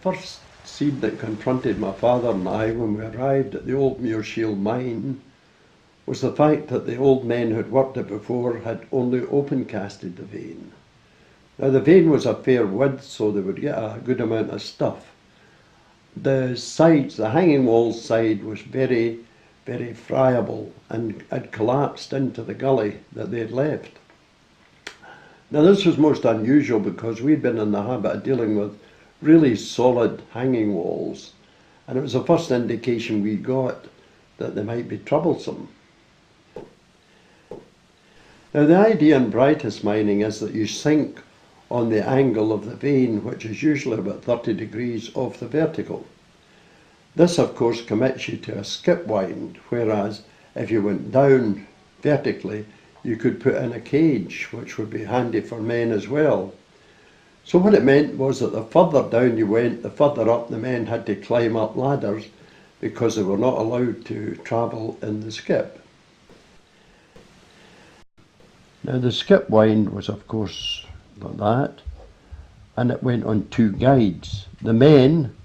first scene that confronted my father and I when we arrived at the old Muirshiel mine was the fact that the old men who'd worked it before had only open-casted the vein. Now the vein was a fair width, so they would get a good amount of stuff. The sides, the hanging wall side, was very, very friable and had collapsed into the gully that they'd left. Now this was most unusual because we'd been in the habit of dealing with really solid hanging walls, and it was the first indication we got that they might be troublesome. Now the idea in Barytes mining is that you sink on the angle of the vein, which is usually about 30 degrees off the vertical. This of course commits you to a skip wind, whereas if you went down vertically you could put in a cage, which would be handy for men as well. So what it meant was that the further down you went, the further up the men had to climb up ladders because they were not allowed to travel in the skip. Now the skip wind was of course like that, and it went on two guides. The men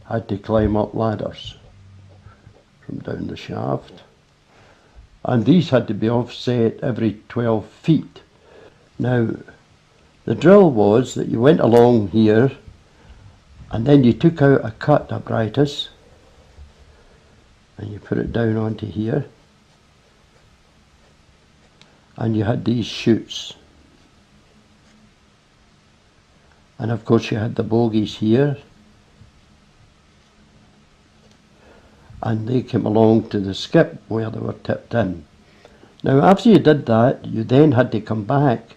had to climb up ladders from down the shaft, and these had to be offset every 12 feet. Now the drill was that you went along here and then you took out a cut of Barytes and you put it down onto here, and you had these chutes, and of course you had the bogies here, and they came along to the skip where they were tipped in. Now after you did that, you then had to come back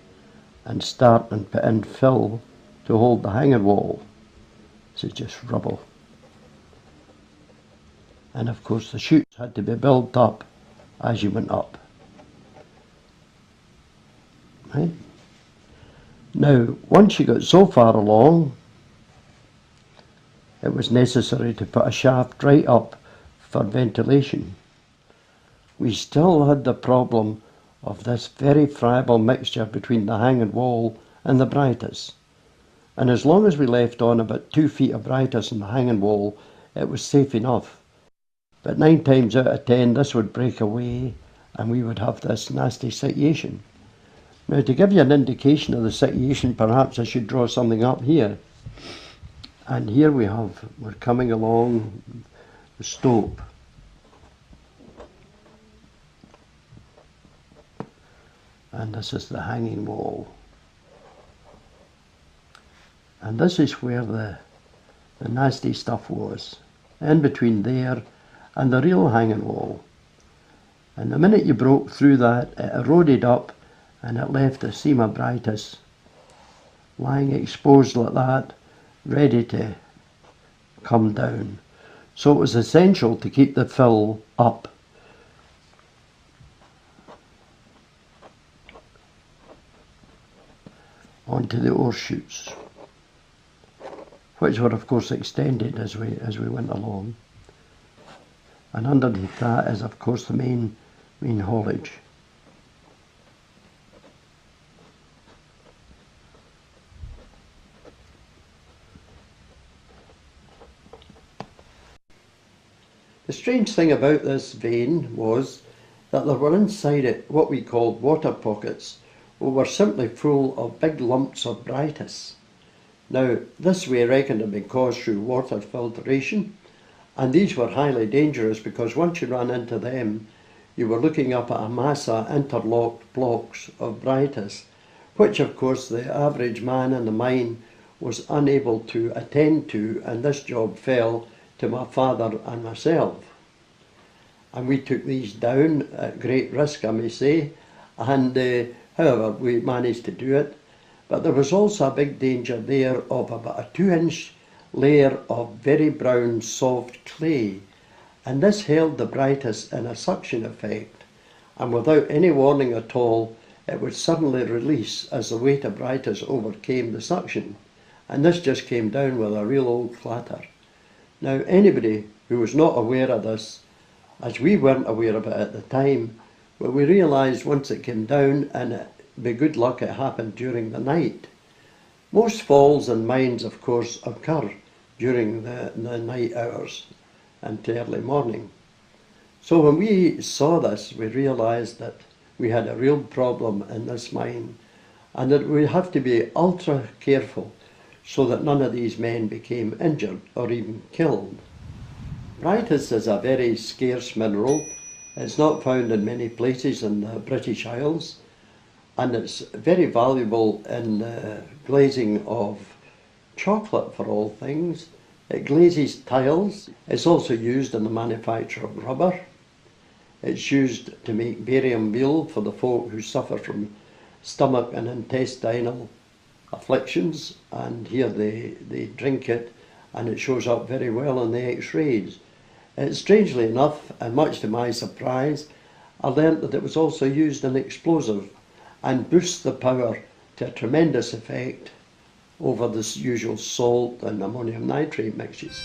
and start and put in fill to hold the hanging wall. This is just rubble. And of course the chutes had to be built up as you went up. Right? Now once you got so far along, it was necessary to put a shaft right up for ventilation. We still had the problem of this very friable mixture between the hanging wall and the Barytes, and as long as we left on about 2 feet of Barytes in the hanging wall, it was safe enough. But 9 times out of 10 this would break away and we would have this nasty situation. Now to give you an indication of the situation, perhaps I should draw something up here. And here we're coming along the stope. And this is the hanging wall. And this is where the nasty stuff was, in between there and the real hanging wall. And the minute you broke through that, it eroded up and it left the seam of Barytes lying exposed like that, ready to come down. So it was essential to keep the fill up. Onto the ore chutes, which were of course extended as we went along, and underneath that is of course the main haulage. The strange thing about this vein was that there were inside it what we called water pockets, were simply full of big lumps of Barytes. Now this we reckon had been caused through water filtration, and these were highly dangerous because once you ran into them you were looking up at a mass of interlocked blocks of Barytes, which of course the average man in the mine was unable to attend to, and this job fell to my father and myself. And we took these down at great risk, I may say, and however, we managed to do it, but there was also a big danger there of about a 2-inch layer of very brown soft clay, and this held the Barytes in a suction effect, and without any warning at all it would suddenly release as the weight of Barytes overcame the suction, and this just came down with a real old clatter. Now anybody who was not aware of this, as we weren't aware of it at the time, but we realised once it came down, and by good luck it happened during the night, Most falls in mines, of course, occur during the night hours and early morning. So when we saw this, we realised that we had a real problem in this mine and that we have to be ultra careful so that none of these men became injured or even killed. Barytes is a very scarce mineral. It's not found in many places in the British Isles, and it's very valuable in the glazing of chocolate, for all things. It glazes tiles. It's also used in the manufacture of rubber. It's used to make barium meal for the folk who suffer from stomach and intestinal afflictions, and here they drink it, and it shows up very well in the x-rays. Strangely enough, and much to my surprise, I learnt that it was also used in explosive and boosts the power to a tremendous effect over the usual salt and ammonium nitrate mixtures.